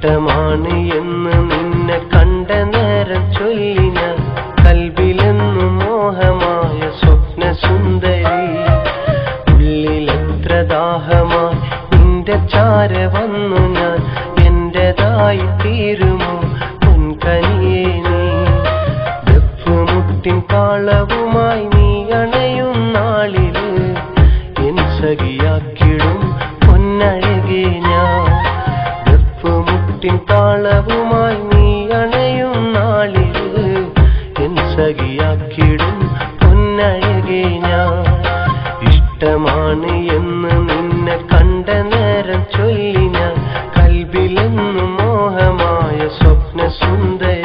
ഇഷ്ടമാണ് എന്ന് നിന്നെ കണ്ട നേരം ചൊല്ലി ഞാൻ കൽബിലെന്നും മോഹമായ സ്വപ്ന സുന്ദരി ഉള്ളിലെത്ര ദാഹമായി നിന്റെ ചാര വന്നു ഞാൻ എന്റേതായി തീരുമോ പൊൻകനിയേ നീ ദഫ്മുട്ടിൻ താളവുമായി നീ അണയും നാളില് എൻ സഖിയാക്കിടും പൊന്നഴകേ ഞാൻ ദഫ്മുട്ടിൻ താളവുമായി നീ അണയും നാളില് എൻ സഖിയാക്കിടും പൊന്നഴകേ ഞാൻ ഇഷ്ടമാണ് എന്ന് നിന്നെ കണ്ട നേരം ചൊല്ലി ഞാൻ കൽബിലെന്നും മോഹമായ സ്വപ്ന സുന്ദരി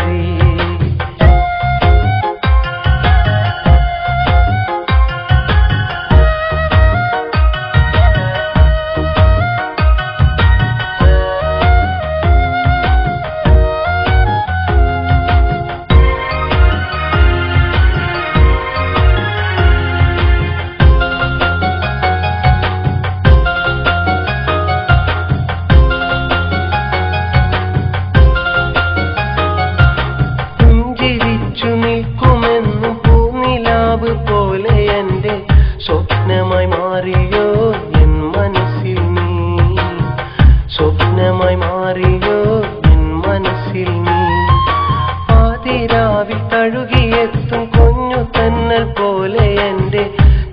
സ്വപ്നമായി മാറിയോ എൻ മനസ്സിൽ നീ സ്വപ്നമായി മാറിയോ എൻ മനസ്സിൽ നീ ആദിരാവിൽ തഴുകിയെത്തും കുഞ്ഞു തന്നൽ പോലെ എന്റെ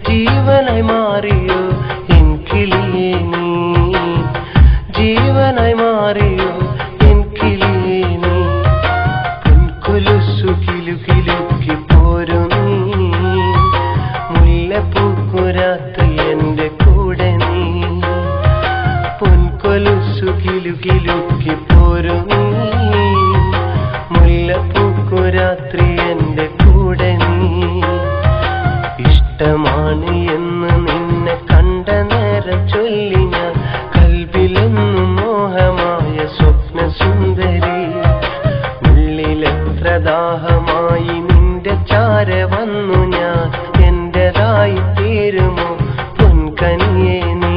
ജീവനായി മാറിയോ എൻ കിളിയേ നീ ജീവനായി മാറിയോ എൻ കിളിയേ നീ പൊൻകൊലുസു കിലുകിലുക്കി പോരും നീ മുല്ലപ്പൂക്കുരാത്രി എന്റെ കൂടെ നീ പൊൻകൊലുസു കിലുകിലുക്കി പോരും നീ മുല്ലപ്പൂക്കുരാത്രി എന്റെ കൂടെ നീ ഇഷ്ടമാണ് എന്ന് നിന്നെ കണ്ട നേരം ചൊല്ലി ഞാൻ കൽബിലെന്നും മോഹമായ സ്വപ്ന സുന്ദരി ഉള്ളിലെത്ര ദാഹമായി നിന്റെ ചാര വന്നു ഞാൻ എന്റേതായി തീരുമോ പൊൻകനിയേ നീ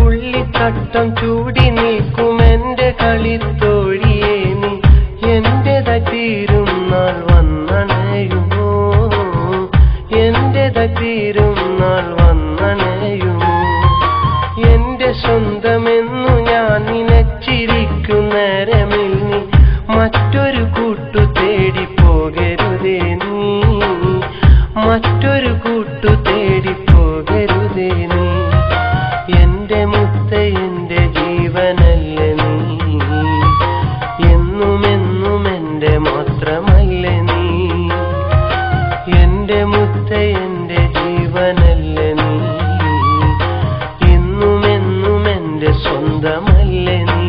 ഉള്ളിത്തട്ടം ചൂടി നിൽക്കും എന്റെ കളിത്തോഴിയേ നീ എന്റേതായി തീരും നാൾ വന്നണയുമോ എന്റേതായി തീരും നാൾ വന്നണയുമോ എന്റെ സ്വന്തമെന്നു ഞാൻ നിനച്ചിരിക്കും നേരമിൽ നീ മറ്റൊരു കൂട്ടു തേടി പോകരുതേ നീ മറ്റൊരു കൂട്ടു തേടി പോകരുതേ നീ എന്റെ മുത്ത എന്റെ ജീവനല്ലേ നീ എന്നുമെന്നും എന്റെ മാത്രമല്ലേ നീ എന്റെ മുത്ത എന്റെ ജീവനല്ലേ നീ എന്നുമെന്നും എന്റെ സ്വന്തമല്ലേ നീ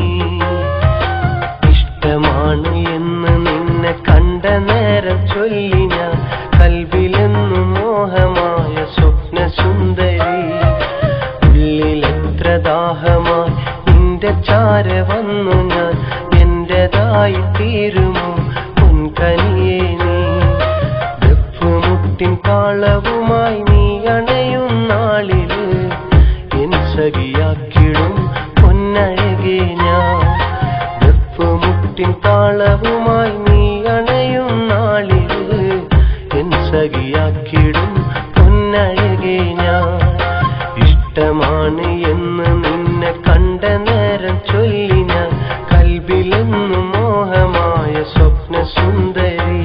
ഇഷ്ടമാണ് എന്ന് നിന്നെ കണ്ട നേരം ചൊല്ലി ഞാൻ കൽബിലെന്നും മോഹമായ സ്വപ്ന സുന്ദരി ഉള്ളിലെത്ര ദാഹമായി നിന്റെ ചാര വന്നു ഞാൻ എന്റേതായി തീരുമോ പൊൻകനിയേ നീ ദഫ്മുട്ടിൻ താളവുമായി നീ അണയും നാളില് എൻ സഖിയാക്കിടും പൊന്നഴകേ ഞാൻ ദഫ്മുട്ടിൻ താളവുമായി നീ അണയും നാളില് എൻ സഖിയാക്കിടും പൊന്നഴകേ ഞാൻ ഇഷ്ടമാണ് എന്ന് നിന്നെ കണ്ട നേരം ചൊല്ലി ഞാൻ കൽബിലെന്നും മോഹമായ സ്വപ്ന സുന്ദരി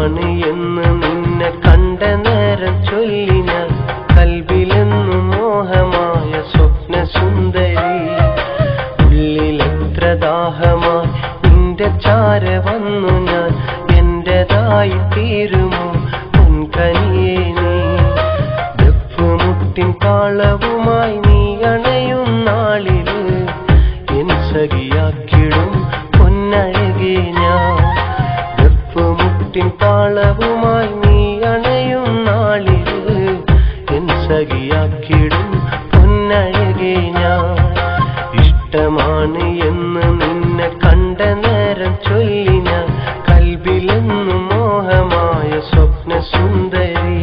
ഇഷ്ടമാണ് എന്ന് നിന്നെ കണ്ട നേരം ചൊല്ലി ഞാൻ കൽബിലെന്നു മോഹമായ സ്വപ്ന സുന്ദരി ഉള്ളിലെത്ര ദാഹമായി നിന്റെ ചാര വന്നു ഞാൻ എന്റേതായി തീരുമോ പൊൻകനിയേ നീ ദഫ്മുട്ടിൻ താളവുമായി നീ അണയും നാളില് എൻ സഖിയാക്കിടും പൊന്നഴകേ ഞാൻ ദഫ്മുട്ടിൻ താളവുമായി നീ അണയും നാളില് എൻ സഖിയാക്കിടും പൊന്നഴകേ ഞാൻ ഇഷ്ടമാണ് എന്ന് നിന്നെ കണ്ട നേരം ചൊല്ലി ഞാൻ കൽബിലെന്നു മോഹമായ സ്വപ്ന സുന്ദരി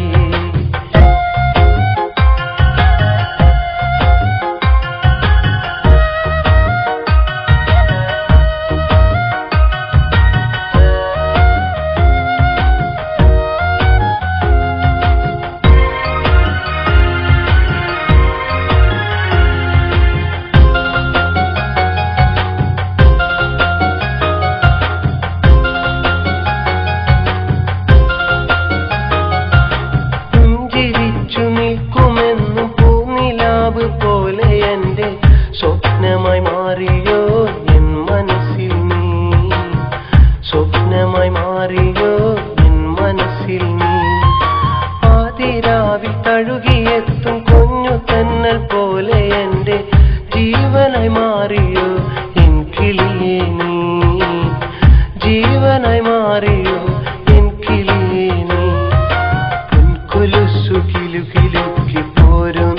പോലെ എന്റെ സ്വപ്നമായി മാറിയോ എൻ മനസ്സിൽ നീ സ്വപ്നമായി മാറിയോ എൻ മനസ്സിൽ നീ ആദിരാവിൽ തഴുകിയെത്തും കുഞ്ഞു തെന്നൽ പോലെ എന്റെ ജീവനായി മാറിയോ എൻ കിളിയേ നീ ജീവനായി മാറിയോ എൻ കിളിയേ നീ പൊൻകൊലുസു കിലുകിലുക്കി പോരും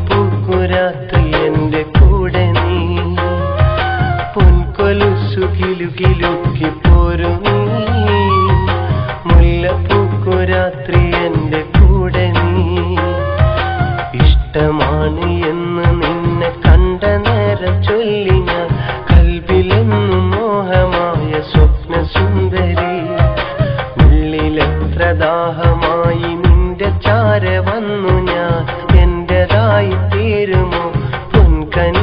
പൂക്കുരാത്ത് എന്റെ കൂടെ നീ പൊൻകൊലുസു കിലുകിലുക്കി പോരും